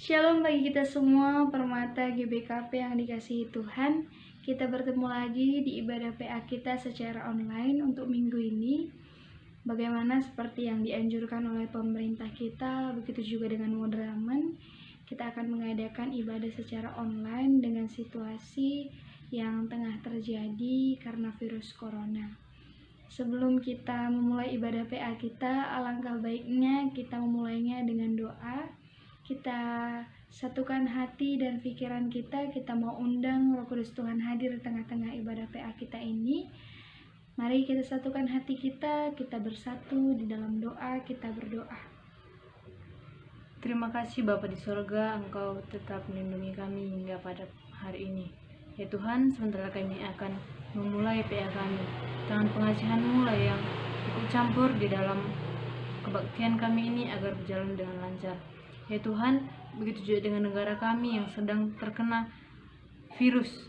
Shalom bagi kita semua, permata GBKP yang dikasihi Tuhan. Kita bertemu lagi di ibadah PA kita secara online untuk minggu ini. Bagaimana seperti yang dianjurkan oleh pemerintah kita, begitu juga dengan Modramen, kita akan mengadakan ibadah secara online dengan situasi yang tengah terjadi karena virus corona. Sebelum kita memulai ibadah PA kita, alangkah baiknya kita memulainya dengan doa. Kita satukan hati dan pikiran kita mau undang Roh Kudus Tuhan hadir di tengah-tengah ibadah PA kita ini. Mari kita satukan hati kita bersatu di dalam doa, kita berdoa. Terima kasih Bapa di surga, Engkau tetap melindungi kami hingga pada hari ini. Ya Tuhan, sementara kami akan memulai PA kami, tangan pengasihan-Mu lah yang ikut campur di dalam kebaktian kami ini agar berjalan dengan lancar. Ya Tuhan, begitu juga dengan negara kami yang sedang terkena virus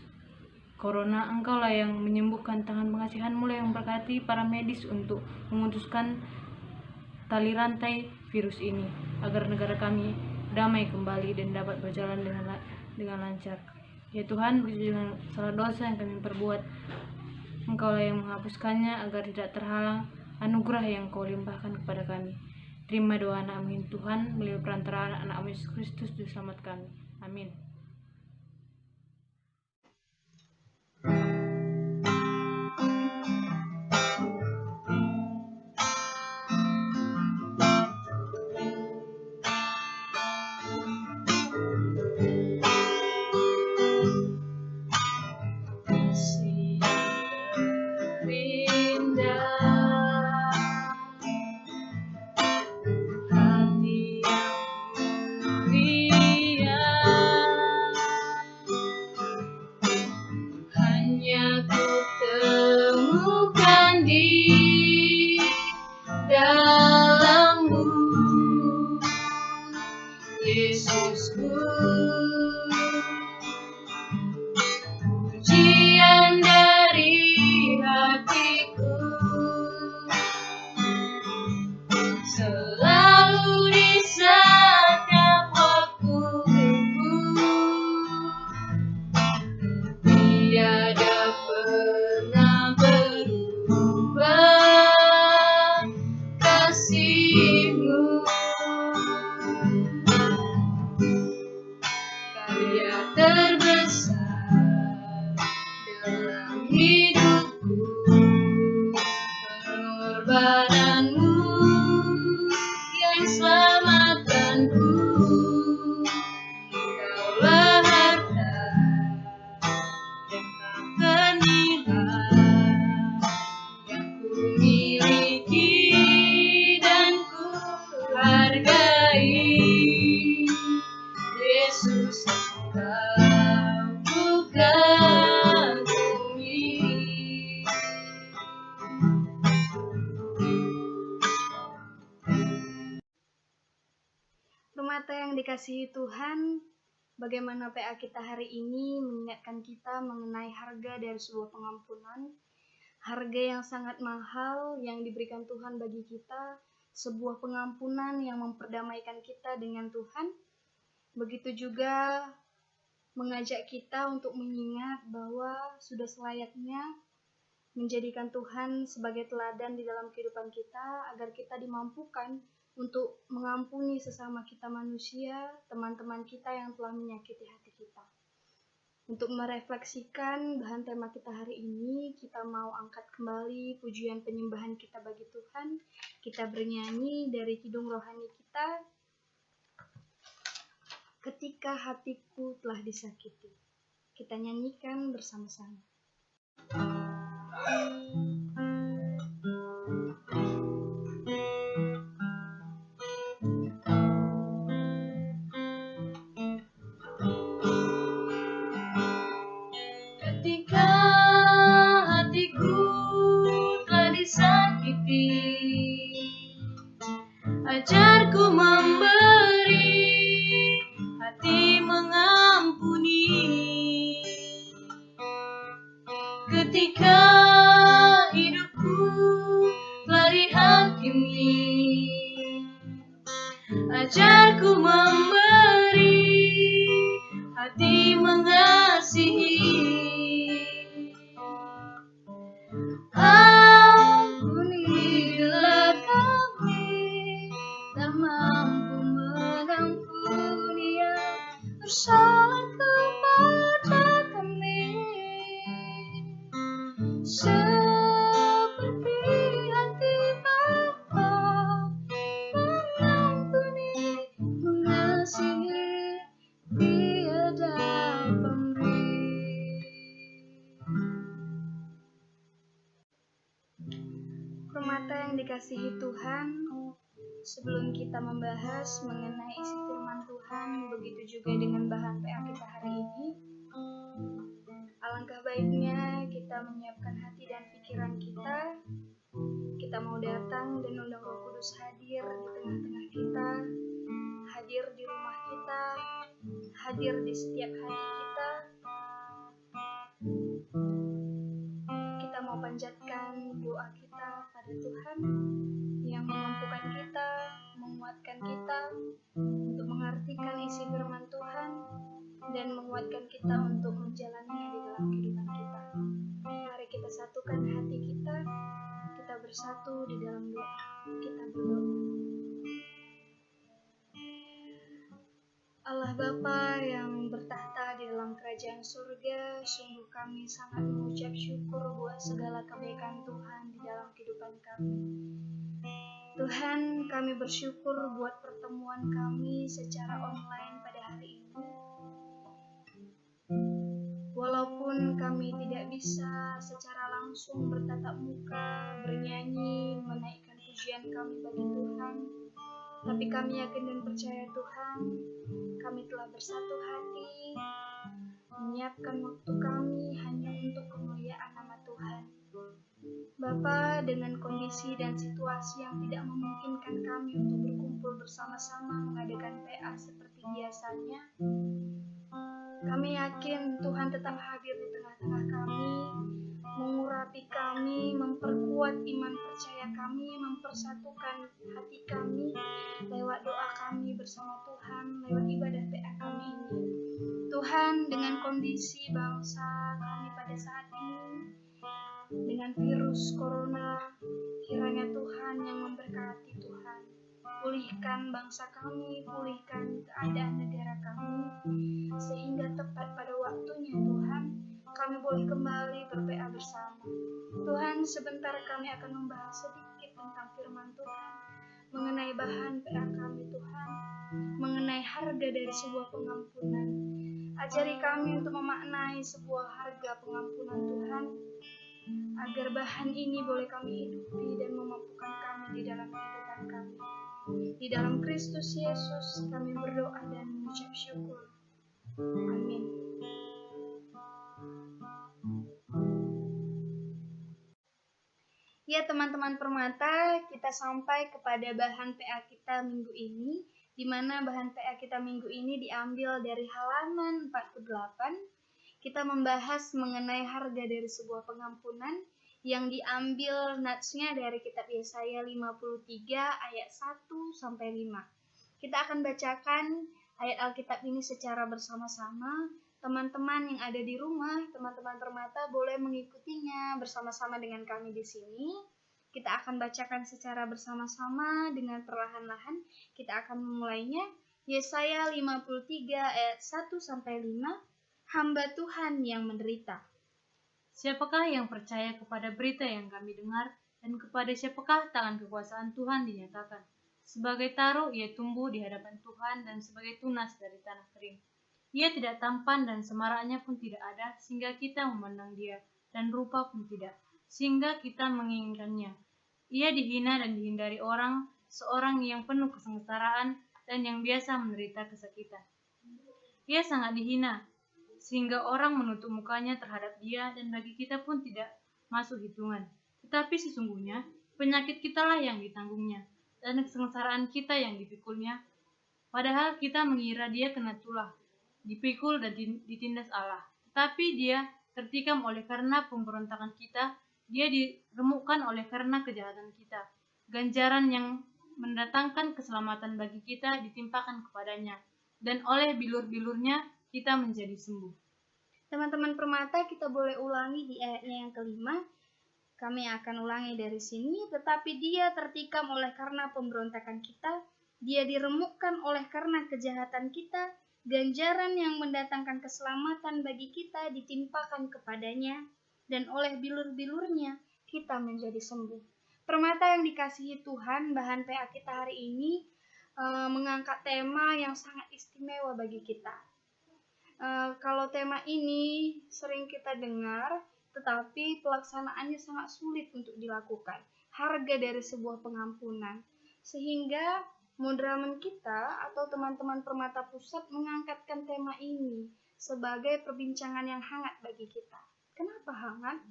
Corona. Engkau lah yang menyembuhkan, tangan pengasihan-Mu lah yang berkati para medis untuk memutuskan tali rantai virus ini agar negara kami damai kembali dan dapat berjalan dengan lancar. Ya Tuhan, begitu dengan salah dosa yang kami perbuat, Engkau lah yang menghapuskannya agar tidak terhalang anugerah yang Kau limpahkan kepada kami. Terima doa anak-Mu Tuhan melalui perantaraan anak-Mu Yesus Kristus Juru Selamat kami. Amin. Yesusku, pujian dari hatiku, selalu di setiap waktu, tiada pernah berubah kasih-Mu. Karya terbesar dalam hidupku, pengorbananmu yang selamatkanku. Engkaulah harta yang tak ternilai yang ku miliki dan ku hargai. Yesus, Engkau ku kagumi. Permata yang dikasihi Tuhan, bagaimana PA kita hari ini mengingatkan kita mengenai harga dari sebuah pengampunan, harga yang sangat mahal yang diberikan Tuhan bagi kita, sebuah pengampunan yang memperdamaikan kita dengan Tuhan. Begitu juga mengajak kita untuk mengingat bahwa sudah selayaknya menjadikan Tuhan sebagai teladan di dalam kehidupan kita agar kita dimampukan untuk mengampuni sesama kita manusia, teman-teman kita yang telah menyakiti hati kita. Untuk merefleksikan bahan tema kita hari ini, kita mau angkat kembali pujian penyembahan kita bagi Tuhan. Kita bernyanyi dari kidung rohani kita, Ketika Hatiku Telah Disakiti. Kita nyanyikan bersama-sama. Ketika hatiku telah disakiti, ajarku memberi, hati mengampuni. Ketika hidupku telah dihakimi, ajarku memberi, mampu mengampuni yang bersalah kepada kami, seperti hati Bapa mengampuni, mengasihi, tiada pemberi. Permata yang dikasihi Tuhan, sebelum kita membahas mengenai isi firman Tuhan, begitu juga dengan bahan PA kita hari ini, alangkah baiknya kita menyiapkan hati dan pikiran kita. Kita mau datang dan undang Roh Kudus hadir di tengah-tengah kita, hadir di rumah kita, hadir di setiap hati kita. Kita mau panjatkan doa kita pada Tuhan yang memampukan kita, menguatkan kita untuk mengartikan isi firman Tuhan dan menguatkan kita untuk menjalaninya di dalam kehidupan kita. Mari kita satukan hati kita, kita bersatu di dalam doa. Kita berdoa. Allah Bapa yang bertahta di dalam kerajaan surga, sungguh kami sangat mengucap syukur buat segala kebaikan Tuhan di dalam kehidupan kami. Tuhan, kami bersyukur buat pertemuan kami secara online pada hari ini. Walaupun kami tidak bisa secara langsung bertatap muka, bernyanyi, menaikkan pujian kami bagi Tuhan, tapi kami yakin dan percaya Tuhan, kami telah bersatu hati, menyiapkan waktu kami hanya untuk kemuliaan nama Tuhan. Bapa, dengan kondisi dan situasi yang tidak memungkinkan kami untuk berkumpul bersama-sama mengadakan PA seperti biasanya, kami yakin Tuhan tetap hadir di tengah-tengah kami, mengurapi kami, memperkuat iman percaya kami, mempersatukan hati kami lewat doa kami bersama Tuhan, lewat ibadah PA kami ini. Tuhan, dengan kondisi bangsa kami pada saat ini, dengan virus corona, kiranya Tuhan yang memberkati Tuhan. Pulihkan bangsa kami, pulihkan keadaan negara kami, sehingga tepat pada waktunya Tuhan, kami boleh kembali ber-PA bersama. Tuhan, sebentar kami akan membahas sedikit tentang firman Tuhan, mengenai bahan PA kami Tuhan, mengenai harga dari sebuah pengampunan. Ajari kami untuk memaknai sebuah harga pengampunan Tuhan, agar bahan ini boleh kami hidupi dan memampukan kami di dalam kehidupan kami. Di dalam Kristus Yesus kami berdoa dan mengucap syukur. Amin. Ya teman-teman Permata, kita sampai kepada bahan PA kita minggu ini, di mana bahan PA kita minggu ini diambil dari halaman 48. Kita membahas mengenai harga dari sebuah pengampunan yang diambil natsnya dari kitab Yesaya 53 ayat 1 sampai 5. Kita akan bacakan ayat Alkitab ini secara bersama-sama. Teman-teman yang ada di rumah, teman-teman Permata boleh mengikutinya bersama-sama dengan kami di sini. Kita akan bacakan secara bersama-sama dengan perlahan-lahan. Kita akan memulainya. Yesaya 53 ayat 1 sampai 5. Hamba Tuhan yang menderita. Siapakah yang percaya kepada berita yang kami dengar, dan kepada siapakah tangan kekuasaan Tuhan dinyatakan? Sebagai taro ia tumbuh di hadapan Tuhan, dan sebagai tunas dari tanah kering. Ia tidak tampan dan semaraknya pun tidak ada, sehingga kita memandang dia, dan rupa pun tidak, sehingga kita menginginkannya. Ia dihina dan dihindari orang, seorang yang penuh kesengsaraan, dan yang biasa menderita kesakitan. Ia sangat dihina, sehingga orang menutup mukanya terhadap dia, dan bagi kita pun tidak masuk hitungan. Tetapi sesungguhnya penyakit kitalah yang ditanggungnya, dan kesengsaraan kita yang dipikulnya. Padahal kita mengira dia kena tulah, dipikul dan ditindas Allah. Tetapi dia tertikam oleh karena pemberontakan kita, dia diremukkan oleh karena kejahatan kita. Ganjaran yang mendatangkan keselamatan bagi kita ditimpakan kepadanya, dan oleh bilur-bilurnya kita menjadi sembuh. Teman-teman Permata, kita boleh ulangi di ayatnya yang kelima. Kami akan ulangi dari sini. Tetapi dia tertikam oleh karena pemberontakan kita, Dia diremukkan oleh karena kejahatan kita, ganjaran yang mendatangkan keselamatan bagi kita ditimpakan kepadanya, dan oleh bilur-bilurnya kita menjadi sembuh. Permata yang dikasihi Tuhan, bahan PA kita hari ini mengangkat tema yang sangat istimewa bagi kita. Kalau tema ini sering kita dengar, tetapi pelaksanaannya sangat sulit untuk dilakukan. Harga dari sebuah pengampunan. Sehingga Modramen kita atau teman-teman Permata Pusat mengangkatkan tema ini sebagai perbincangan yang hangat bagi kita. Kenapa hangat?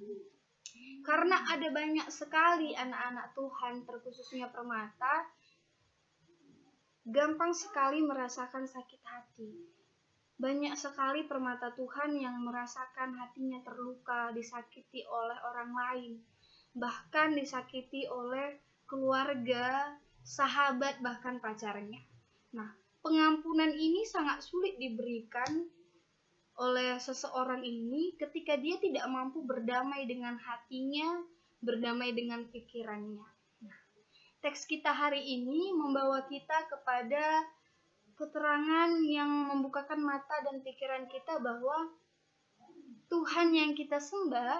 Karena ada banyak sekali anak-anak Tuhan, terkhususnya Permata, gampang sekali merasakan sakit hati. Banyak sekali Permata Tuhan yang merasakan hatinya terluka, disakiti oleh orang lain, bahkan disakiti oleh keluarga, sahabat, bahkan pacarnya. Nah, pengampunan ini sangat sulit diberikan oleh seseorang ini ketika dia tidak mampu berdamai dengan hatinya, berdamai dengan pikirannya. Nah, teks kita hari ini membawa kita kepada keterangan yang membukakan mata dan pikiran kita bahwa Tuhan yang kita sembah,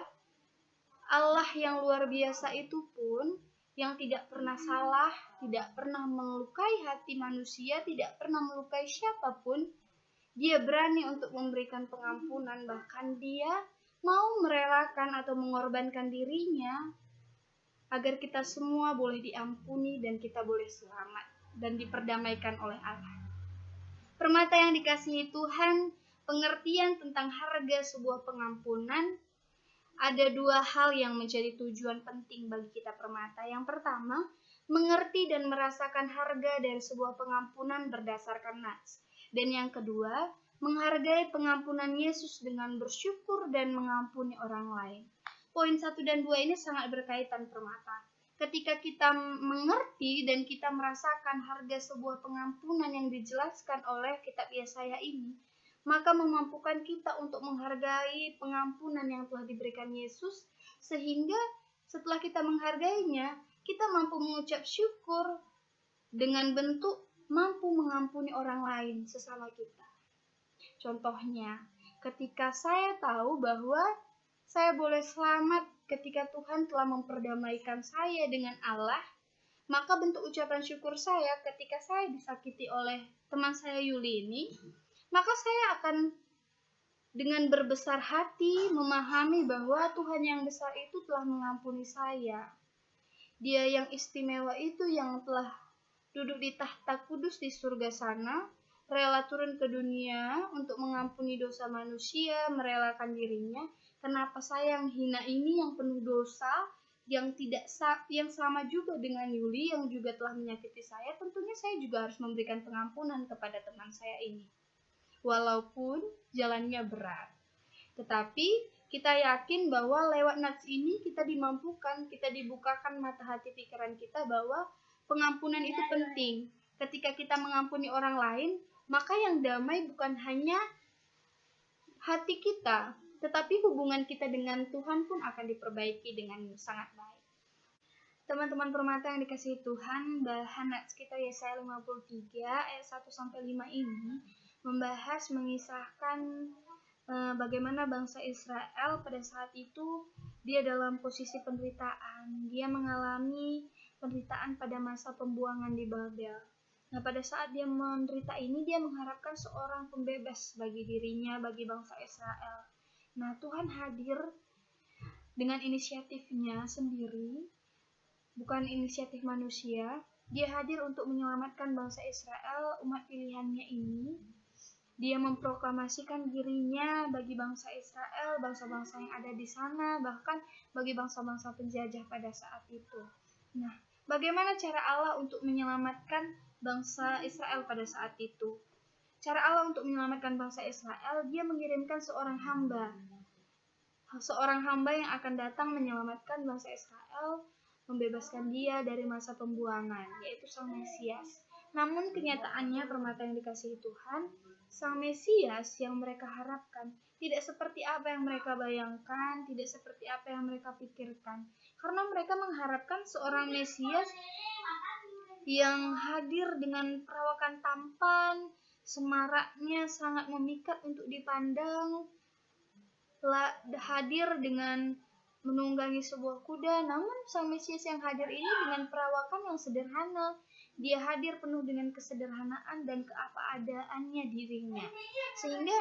Allah yang luar biasa itu pun, yang tidak pernah salah, tidak pernah melukai hati manusia, tidak pernah melukai siapapun, Dia berani untuk memberikan pengampunan, bahkan Dia mau merelakan atau mengorbankan dirinya agar kita semua boleh diampuni dan kita boleh selamat dan diperdamaikan oleh Allah. Permata yang dikasihi Tuhan, pengertian tentang harga sebuah pengampunan, ada dua hal yang menjadi tujuan penting bagi kita Permata. Yang pertama, mengerti dan merasakan harga dari sebuah pengampunan berdasarkan nats. Dan yang kedua, menghargai pengampunan Yesus dengan bersyukur dan mengampuni orang lain. Poin 1 dan 2 ini sangat berkaitan Permata. Ketika kita mengerti dan kita merasakan harga sebuah pengampunan yang dijelaskan oleh kitab Yesaya ini, maka memampukan kita untuk menghargai pengampunan yang telah diberikan Yesus, sehingga setelah kita menghargainya, kita mampu mengucap syukur dengan bentuk mampu mengampuni orang lain sesama kita. Contohnya, ketika saya tahu bahwa saya boleh selamat ketika Tuhan telah memperdamaikan saya dengan Allah, maka bentuk ucapan syukur saya ketika saya disakiti oleh teman saya Yuli ini, maka saya akan dengan berbesar hati memahami bahwa Tuhan yang besar itu telah mengampuni saya. Dia yang istimewa itu yang telah duduk di tahta kudus di surga sana, rela turun ke dunia untuk mengampuni dosa manusia, merelakan dirinya. Kenapa saya yang hina ini, yang penuh dosa, yang sama juga dengan Yuli yang juga telah menyakiti saya, tentunya saya juga harus memberikan pengampunan kepada teman saya ini. Walaupun jalannya berat. Tetapi kita yakin bahwa lewat nats ini kita dimampukan, kita dibukakan mata hati pikiran kita bahwa pengampunan itu penting. Ketika kita mengampuni orang lain, maka yang damai bukan hanya hati kita, tetapi hubungan kita dengan Tuhan pun akan diperbaiki dengan sangat baik. Teman-teman Permata yang dikasihi Tuhan, bahan nats kita Yesaya 53 ayat 1-5 ini mengisahkan bagaimana bangsa Israel pada saat itu dia dalam posisi penderitaan. Dia mengalami penderitaan pada masa pembuangan di Babel. Nah, pada saat dia menderita ini, dia mengharapkan seorang pembebas bagi dirinya, bagi bangsa Israel. Nah, Tuhan hadir dengan inisiatifnya sendiri, bukan inisiatif manusia. Dia hadir untuk menyelamatkan bangsa Israel, umat pilihannya ini. Dia memproklamasikan dirinya bagi bangsa Israel, bangsa-bangsa yang ada di sana, bahkan bagi bangsa-bangsa penjajah pada saat itu. Nah, bagaimana cara Allah untuk menyelamatkan bangsa Israel pada saat itu? Cara Allah untuk menyelamatkan bangsa Israel, Dia mengirimkan seorang hamba yang akan datang menyelamatkan bangsa Israel, membebaskan dia dari masa pembuangan, yaitu Sang Mesias. Namun kenyataannya Permata yang dikasihi Tuhan, Sang Mesias yang mereka harapkan tidak seperti apa yang mereka bayangkan, tidak seperti apa yang mereka pikirkan. Karena mereka mengharapkan seorang Mesias yang hadir dengan perawakan tampan, semaraknya sangat memikat untuk dipandang, hadir dengan menunggangi sebuah kuda. Namun Sang Mesias yang hadir ini dengan perawakan yang sederhana. Dia hadir penuh dengan kesederhanaan dan keapa-adaannya dirinya. Sehingga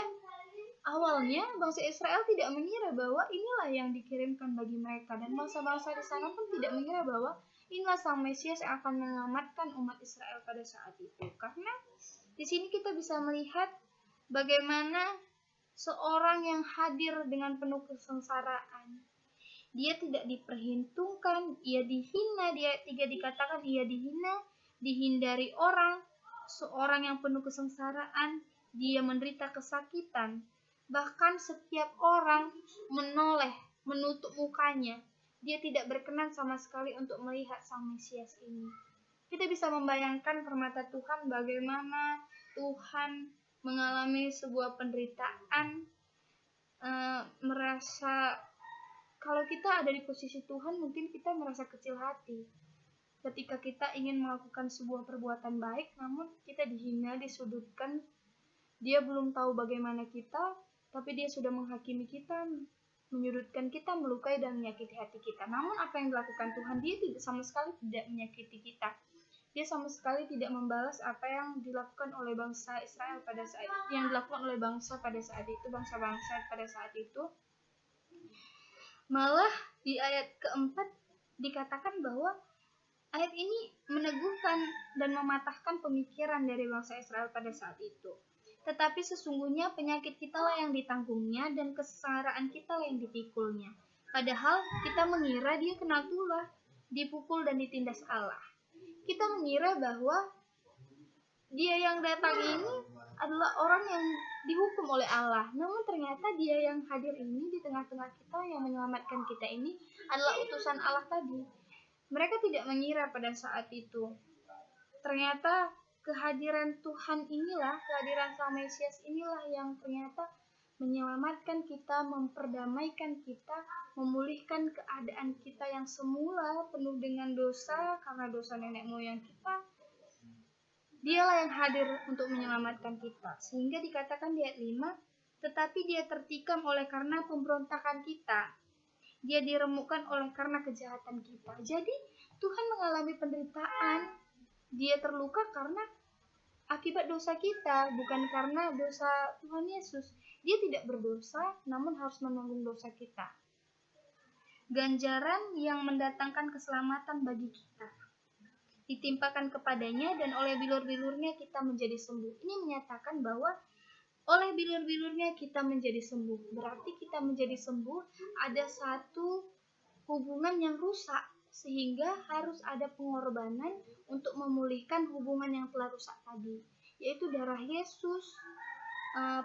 awalnya bangsa Israel tidak mengira bahwa inilah yang dikirimkan bagi mereka, dan bangsa-bangsa di sana pun tidak mengira bahwa inilah Sang Mesias yang akan menyelamatkan umat Israel pada saat itu. Karena di sini kita bisa melihat bagaimana seorang yang hadir dengan penuh kesengsaraan. Dia tidak diperhitungkan, ia dihina. Di ayat 3 dikatakan ia dihina, dihindari orang. Seorang yang penuh kesengsaraan, dia menderita kesakitan. Bahkan setiap orang menoleh, menutup mukanya. Dia tidak berkenan sama sekali untuk melihat Sang Mesias ini. Kita bisa membayangkan permata Tuhan bagaimana Tuhan mengalami sebuah penderitaan, merasa kalau kita ada di posisi Tuhan mungkin kita merasa kecil hati. Ketika kita ingin melakukan sebuah perbuatan baik, namun kita dihina, disudutkan. Dia belum tahu bagaimana kita, tapi dia sudah menghakimi kita, menyudutkan kita, melukai dan menyakiti hati kita. Namun apa yang dilakukan Tuhan, dia sama sekali tidak menyakiti kita. Dia sama sekali tidak membalas apa yang dilakukan oleh bangsa Israel pada saat itu, yang dilakukan oleh bangsa pada saat itu, bangsa-bangsa pada saat itu. Malah di ayat keempat dikatakan bahwa ayat ini meneguhkan dan mematahkan pemikiran dari bangsa Israel pada saat itu. Tetapi sesungguhnya penyakit kitalah yang ditanggungnya dan kesengsaraan kitalah yang dipikulnya. Padahal kita mengira dia kena tulah, dipukul dan ditindas Allah. Kita mengira bahwa dia yang datang ini adalah orang yang dihukum oleh Allah. Namun ternyata dia yang hadir ini di tengah-tengah kita, yang menyelamatkan kita ini adalah utusan Allah tadi. Mereka tidak mengira pada saat itu. Ternyata kehadiran Tuhan inilah, kehadiran Sang Mesias inilah yang ternyata menyelamatkan kita, memperdamaikan kita, memulihkan keadaan kita yang semula penuh dengan dosa karena dosa nenek moyang kita. Dialah yang hadir untuk menyelamatkan kita. Sehingga dikatakan di ayat 5, tetapi dia tertikam oleh karena pemberontakan kita. Dia diremukkan oleh karena kejahatan kita. Jadi Tuhan mengalami penderitaan. Dia terluka karena akibat dosa kita, bukan karena dosa Tuhan Yesus. Dia tidak berdosa, namun harus menanggung dosa kita. Ganjaran yang mendatangkan keselamatan bagi kita ditimpakan kepadanya, dan oleh bilur-bilurnya kita menjadi sembuh. Ini menyatakan bahwa oleh bilur-bilurnya kita menjadi sembuh. Berarti kita menjadi sembuh, ada satu hubungan yang rusak, sehingga harus ada pengorbanan untuk memulihkan hubungan yang telah rusak tadi, yaitu darah Yesus.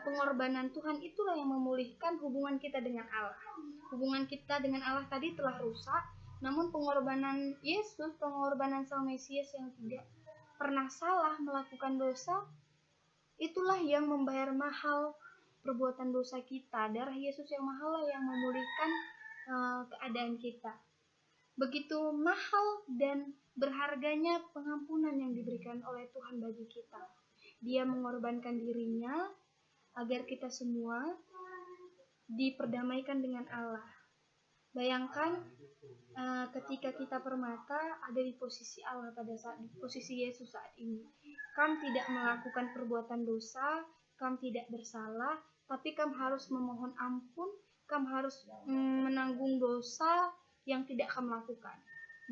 Pengorbanan Tuhan itulah yang memulihkan hubungan kita dengan Allah. Hubungan kita dengan Allah tadi telah rusak, namun pengorbanan Yesus, pengorbanan Sang Mesias yang tidak pernah salah melakukan dosa, itulah yang membayar mahal perbuatan dosa kita. Darah Yesus yang mahal lah yang memulihkan keadaan kita. Begitu mahal dan berharganya pengampunan yang diberikan oleh Tuhan bagi kita. Dia mengorbankan dirinya agar kita semua diperdamaikan dengan Allah. Bayangkan ketika kita permata ada di posisi Allah pada saat, di posisi Yesus saat ini. Kamu tidak melakukan perbuatan dosa, kamu tidak bersalah, tapi kamu harus memohon ampun, kamu harus menanggung dosa yang tidak kamu lakukan.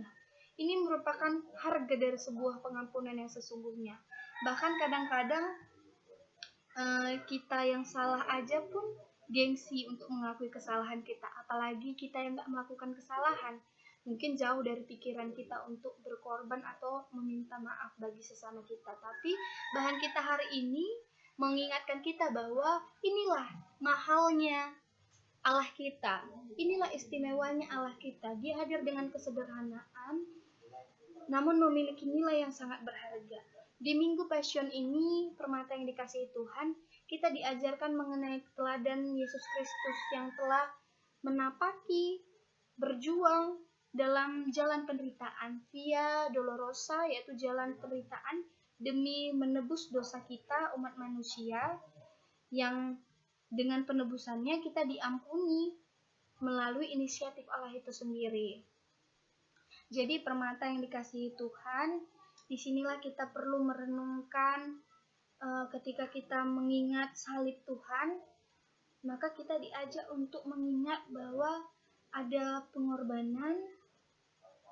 Nah, ini merupakan harga dari sebuah pengampunan yang sesungguhnya. Bahkan kadang-kadang kita yang salah aja pun gengsi untuk mengakui kesalahan kita, apalagi kita yang tak melakukan kesalahan. Mungkin jauh dari pikiran kita untuk berkorban atau meminta maaf bagi sesama kita. Tapi bahan kita hari ini mengingatkan kita bahwa inilah mahalnya Allah kita, inilah istimewanya Allah kita. Dia hadir dengan kesederhanaan, namun memiliki nilai yang sangat berharga. Di Minggu Passion ini, permata yang dikasihi Tuhan, kita diajarkan mengenai teladan Yesus Kristus yang telah menapaki, berjuang, dalam jalan penderitaan, via dolorosa, yaitu jalan penderitaan demi menebus dosa kita umat manusia, yang dengan penebusannya kita diampuni melalui inisiatif Allah itu sendiri. Jadi permata yang dikasihi Tuhan, disinilah kita perlu merenungkan ketika kita mengingat salib Tuhan, maka kita diajak untuk mengingat bahwa ada pengorbanan,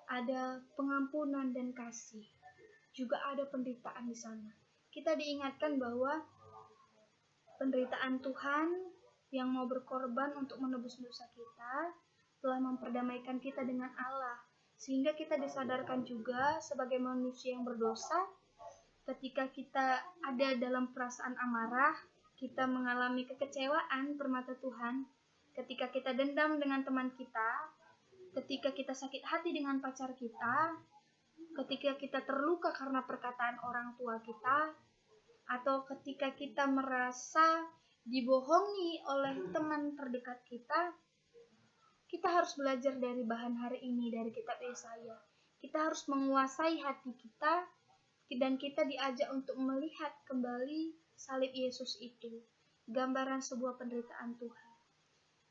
ada pengampunan dan kasih. Juga ada penderitaan di sana. Kita diingatkan bahwa penderitaan Tuhan yang mau berkorban untuk menebus dosa kita telah memperdamaikan kita dengan Allah. Sehingga kita disadarkan juga sebagai manusia yang berdosa, ketika kita ada dalam perasaan amarah, kita mengalami kekecewaan permata Tuhan, ketika kita dendam dengan teman kita, ketika kita sakit hati dengan pacar kita, ketika kita terluka karena perkataan orang tua kita, atau ketika kita merasa dibohongi oleh teman terdekat kita, kita harus belajar dari bahan hari ini, dari kitab Yesaya. Kita harus menguasai hati kita, dan kita diajak untuk melihat kembali salib Yesus itu, gambaran sebuah penderitaan Tuhan.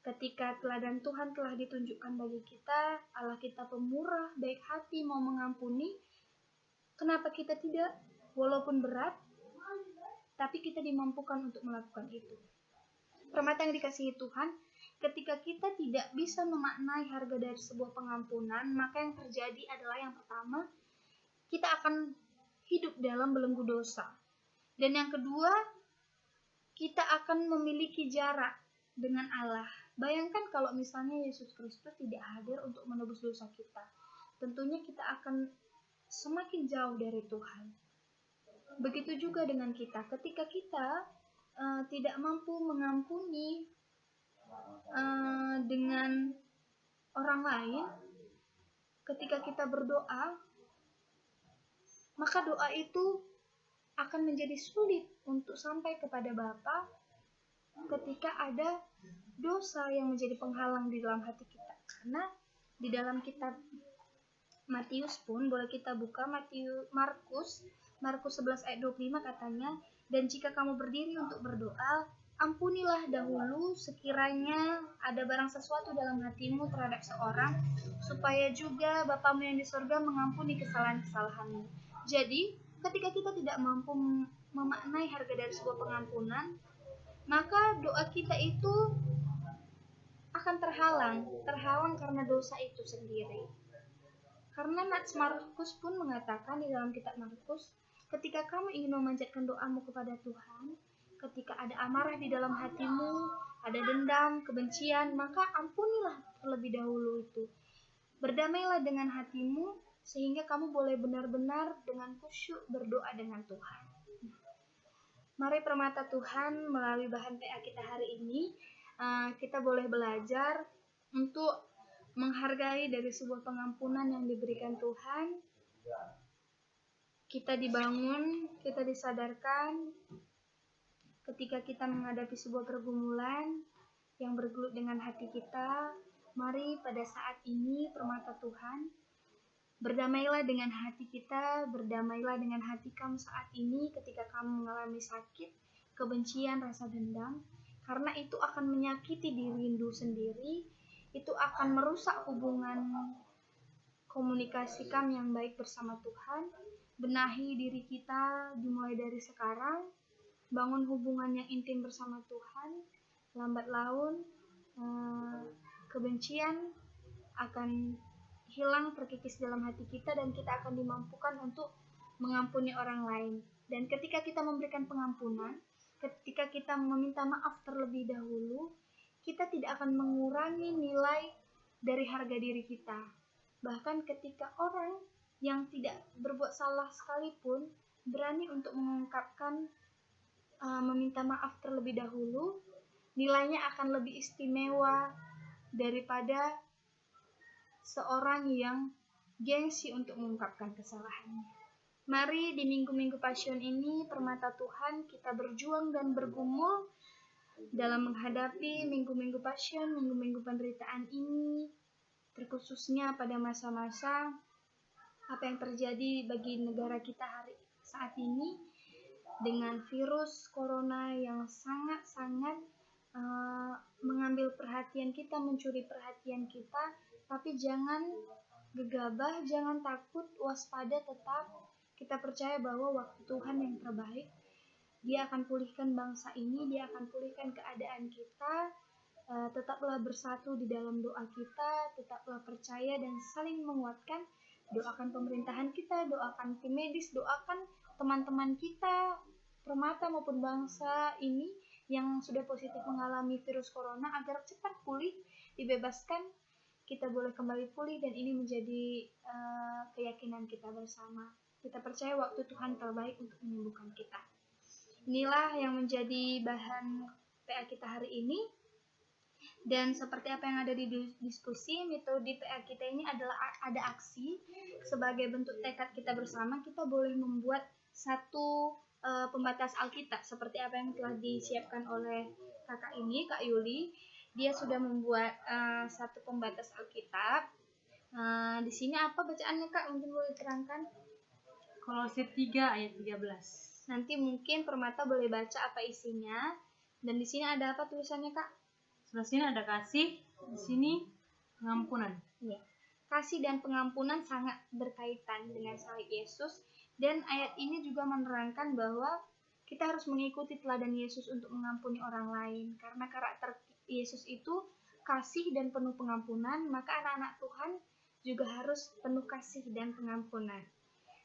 Ketika teladan Tuhan telah ditunjukkan bagi kita, Allah kita pemurah, baik hati, mau mengampuni, kenapa kita tidak? Walaupun berat, tapi kita dimampukan untuk melakukan itu. Permata yang dikasihi Tuhan, ketika kita tidak bisa memaknai harga dari sebuah pengampunan, maka yang terjadi adalah yang pertama, kita akan hidup dalam belenggu dosa. Dan yang kedua, kita akan memiliki jarak dengan Allah. Bayangkan kalau misalnya Yesus Kristus tidak hadir untuk menebus dosa kita. Tentunya kita akan semakin jauh dari Tuhan. Begitu juga dengan kita. Ketika kita tidak mampu mengampuni dengan orang lain, ketika kita berdoa, maka doa itu akan menjadi sulit untuk sampai kepada Bapa ketika ada dosa yang menjadi penghalang di dalam hati kita. Karena di dalam kitab Matius pun, boleh kita buka Markus 11 ayat 25 katanya, dan jika kamu berdiri untuk berdoa, ampunilah dahulu sekiranya ada barang sesuatu dalam hatimu terhadap seorang, supaya juga Bapamu yang di surga mengampuni kesalahan-kesalahanmu. Jadi, ketika kita tidak mampu memaknai harga dari sebuah pengampunan, maka doa kita itu akan terhalang karena dosa itu sendiri. Karena Nats Markus pun mengatakan di dalam kitab Markus, ketika kamu ingin memanjatkan doamu kepada Tuhan, ketika ada amarah di dalam hatimu, ada dendam, kebencian, maka ampunilah terlebih dahulu itu. Berdamailah dengan hatimu, sehingga kamu boleh benar-benar dengan khusyuk berdoa dengan Tuhan. Mari permata Tuhan, melalui bahan PA kita hari ini, kita boleh belajar untuk menghargai dari sebuah pengampunan yang diberikan Tuhan. Kita dibangun, kita disadarkan ketika kita menghadapi sebuah pergumulan yang bergelut dengan hati kita. Mari pada saat ini permata Tuhan, berdamailah dengan hati kita, berdamailah dengan hati kamu saat ini ketika kamu mengalami sakit, kebencian, rasa dendam, karena itu akan menyakiti dirimu sendiri, itu akan merusak hubungan komunikasi kamu yang baik bersama Tuhan. Benahi diri kita dimulai dari sekarang, bangun hubungan yang intim bersama Tuhan. Lambat laun kebencian akan hilang, terkikis dalam hati kita, dan kita akan dimampukan untuk mengampuni orang lain. Dan ketika kita memberikan pengampunan, ketika kita meminta maaf terlebih dahulu, kita tidak akan mengurangi nilai dari harga diri kita. Bahkan ketika orang yang tidak berbuat salah sekalipun berani untuk mengungkapkan meminta maaf terlebih dahulu, nilainya akan lebih istimewa daripada seorang yang gengsi untuk mengungkapkan kesalahannya. Mari di minggu-minggu Passion ini, permata Tuhan, kita berjuang dan bergumul dalam menghadapi minggu-minggu Passion, minggu-minggu penderitaan ini. terkhususnya pada masa-masa apa yang terjadi bagi negara kita saat ini dengan virus corona yang sangat-sangat mengambil perhatian kita, mencuri perhatian kita. Tapi jangan gegabah, jangan takut, waspada, tetap kita percaya bahwa waktu Tuhan yang terbaik. Dia akan pulihkan bangsa ini, Dia akan pulihkan keadaan kita. Tetaplah bersatu di dalam doa kita, tetaplah percaya dan saling menguatkan. Doakan pemerintahan kita, doakan tim medis, doakan teman-teman kita, Permata maupun bangsa ini yang sudah positif mengalami virus corona agar cepat pulih, dibebaskan, kita boleh kembali pulih, dan ini menjadi keyakinan kita bersama. Kita percaya waktu Tuhan terbaik untuk menyembuhkan kita. Inilah yang menjadi bahan PA kita hari ini. Dan seperti apa yang ada di diskusi, metode PA kita ini adalah ada aksi. Sebagai bentuk tekad kita bersama, kita boleh membuat satu pembatas Alkitab seperti apa yang telah disiapkan oleh kakak ini, Kak Yuli. Dia sudah membuat satu pembatas Alkitab. Di sini apa bacaannya, Kak? Mungkin boleh terangkan. Kolose 3 ayat 13. Nanti mungkin Permata boleh baca apa isinya. Dan di sini ada apa tulisannya, Kak? Sebelah sini ada kasih, di sini pengampunan. Ya. Kasih dan pengampunan sangat berkaitan dengan salib Yesus. Dan ayat ini juga menerangkan bahwa kita harus mengikuti teladan Yesus untuk mengampuni orang lain. Karena karakter Yesus itu kasih dan penuh pengampunan, maka anak-anak Tuhan juga harus penuh kasih dan pengampunan.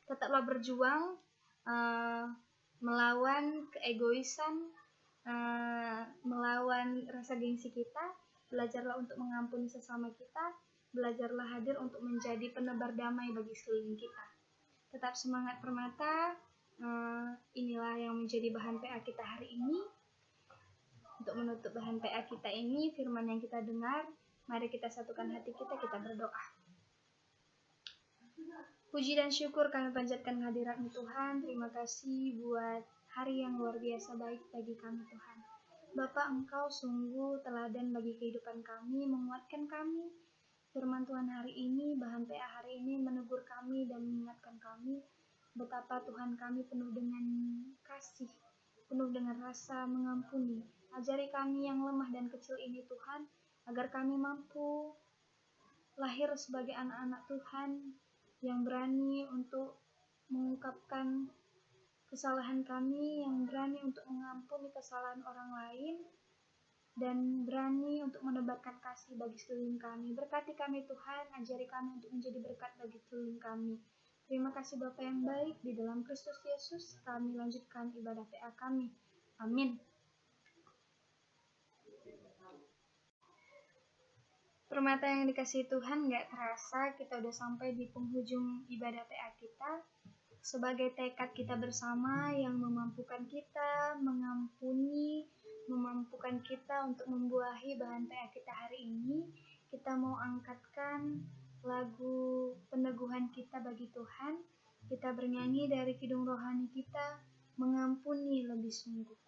Tetaplah berjuang melawan keegoisan, melawan rasa gengsi kita. Belajarlah untuk mengampuni sesama kita. Belajarlah hadir untuk menjadi penebar damai bagi sekeliling kita. Tetap semangat Permata. Inilah yang menjadi bahan PA kita hari ini. Untuk menutup bahan PA kita ini, firman yang kita dengar, mari kita satukan hati kita berdoa. Puji dan syukur kami panjatkan hadirat-Mu Tuhan. Terima kasih buat hari yang luar biasa baik bagi kami Tuhan. Bapa, Engkau sungguh teladan bagi kehidupan kami, menguatkan kami. Firman Tuhan hari ini, bahan PA hari ini menegur kami dan mengingatkan kami betapa Tuhan kami penuh dengan kasih, penuh dengan rasa mengampuni. Ajari kami yang lemah dan kecil ini Tuhan, agar kami mampu lahir sebagai anak-anak Tuhan yang berani untuk mengungkapkan kesalahan kami, yang berani untuk mengampuni kesalahan orang lain, dan berani untuk menebarkan kasih bagi sekeliling kami. Berkati kami Tuhan, ajari kami untuk menjadi berkat bagi sekeliling kami. Terima kasih Bapa yang baik, di dalam Kristus Yesus kami lanjutkan ibadah PA kami. Amin. Permata yang dikasihi Tuhan, gak terasa kita udah sampai di penghujung ibadah PA kita. Sebagai tekad kita bersama yang memampukan kita mengampuni, memampukan kita untuk membuahi bahan PA kita hari ini, kita mau angkatkan lagu peneguhan kita bagi Tuhan. Kita bernyanyi dari kidung rohani kita, mengampuni lebih sungguh.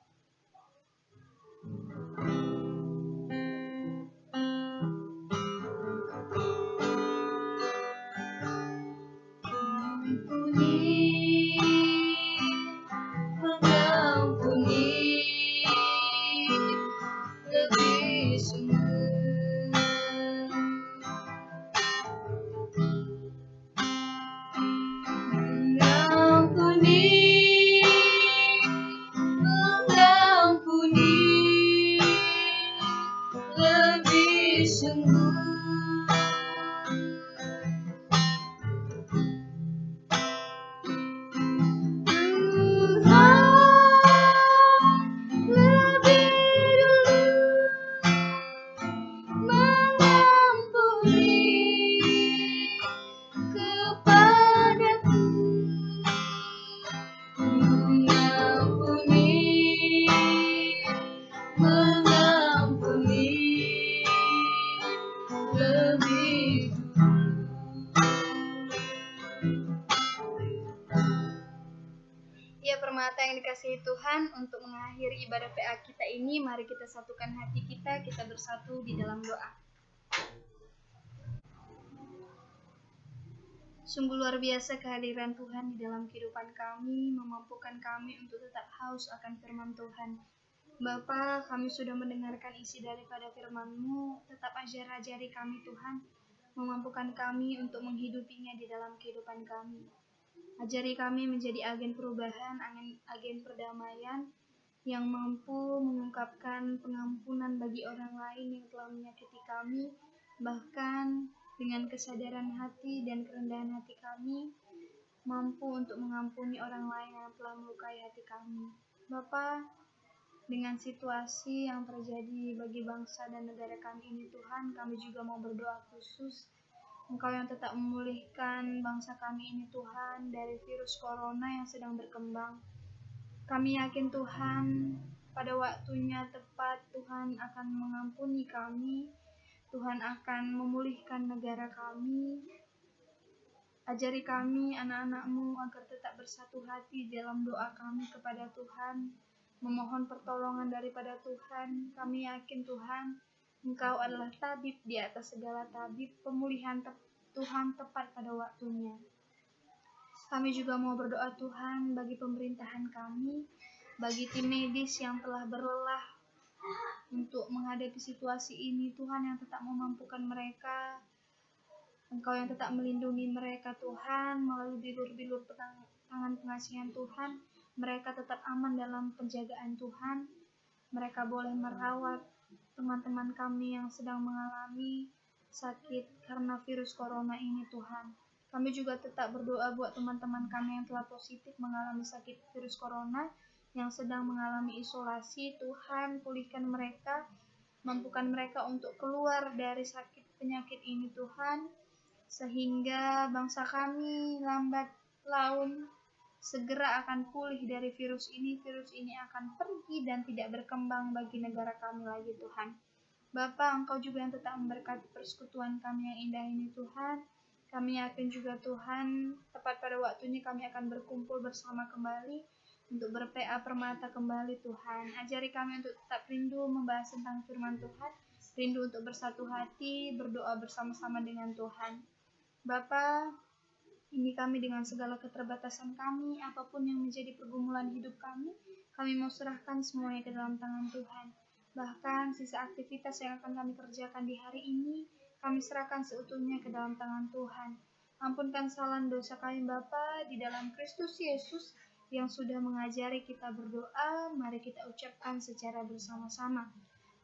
Permata yang dikasihi Tuhan, untuk mengakhiri ibadah PA kita ini, mari kita satukan hati kita bersatu di dalam doa. Sungguh luar biasa kehadiran Tuhan di dalam kehidupan kami, memampukan kami untuk tetap haus akan firman Tuhan. Bapa, kami sudah mendengarkan isi daripada firman-Mu, tetap ajari kami Tuhan, memampukan kami untuk menghidupinya di dalam kehidupan kami. Ajari kami menjadi agen perubahan, agen perdamaian, yang mampu mengungkapkan pengampunan bagi orang lain yang telah menyakiti kami, bahkan dengan kesadaran hati dan kerendahan hati kami, mampu untuk mengampuni orang lain yang telah melukai hati kami. Bapa, dengan situasi yang terjadi bagi bangsa dan negara kami ini Tuhan, kami juga mau berdoa khusus Engkau yang tetap memulihkan bangsa kami ini Tuhan dari virus corona yang sedang berkembang. Kami yakin Tuhan, pada waktunya tepat Tuhan akan mengampuni kami, Tuhan akan memulihkan negara kami. Ajari kami anak-anak-Mu agar tetap bersatu hati dalam doa kami kepada Tuhan, memohon pertolongan daripada Tuhan. Kami yakin Tuhan, Engkau adalah tabib di atas segala tabib, pemulihan Tuhan tepat pada waktunya. Kami juga mau berdoa Tuhan bagi pemerintahan kami, bagi tim medis yang telah berlelah untuk menghadapi situasi ini. Tuhan yang tetap memampukan mereka, Engkau yang tetap melindungi mereka Tuhan, melalui bilur-bilur tangan pengasihan Tuhan, mereka tetap aman dalam penjagaan Tuhan. Mereka boleh merawat teman-teman kami yang sedang mengalami sakit karena virus corona ini Tuhan. Kami juga tetap berdoa buat teman-teman kami yang telah positif mengalami sakit virus corona, yang sedang mengalami isolasi. Tuhan, pulihkan mereka, mampukan mereka untuk keluar dari sakit penyakit ini Tuhan, sehingga bangsa kami lambat laun segera akan pulih dari virus ini. Virus ini akan pergi dan tidak berkembang bagi negara kami lagi Tuhan. Bapa, Engkau juga yang tetap memberkati persekutuan kami yang indah ini Tuhan. Kami yakin juga Tuhan, tepat pada waktunya kami akan berkumpul bersama kembali untuk ber-PA Permata kembali Tuhan. Ajari kami untuk tetap rindu membahas tentang firman Tuhan, rindu untuk bersatu hati, berdoa bersama-sama dengan Tuhan. Bapa, ini kami dengan segala keterbatasan kami, apapun yang menjadi pergumulan hidup kami mau serahkan semuanya ke dalam tangan Tuhan. Bahkan sisa aktivitas yang akan kami kerjakan di hari ini, kami serahkan seutuhnya ke dalam tangan Tuhan. Ampunkan kesalahan dosa kami Bapa di dalam Kristus Yesus yang sudah mengajari kita berdoa. Mari kita ucapkan secara bersama-sama.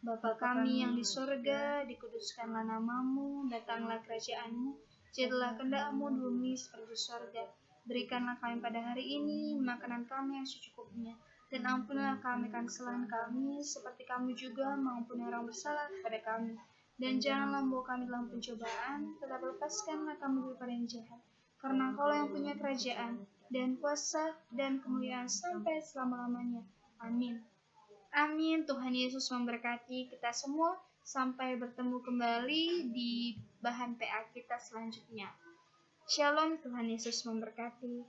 Bapa kami yang di sorga, dikuduskanlah namamu, datanglah kerajaan-Mu, jadilah kehendak-Mu di bumi seperti sorga. Berikanlah kami pada hari ini makanan kami yang secukupnya, dan ampunilah kami akan kesalahan kami, seperti kami juga mengampuni orang bersalah kepada kami. Dan janganlah membawa kami dalam pencobaan, tetapi lepaskanlah kami daripada yang jahat. Karena Engkau yang punya kerajaan, dan kuasa, dan kemuliaan sampai selama-lamanya. Amin. Amin. Tuhan Yesus memberkati kita semua. Sampai bertemu kembali di bahan PA kita selanjutnya. Shalom, Tuhan Yesus memberkati.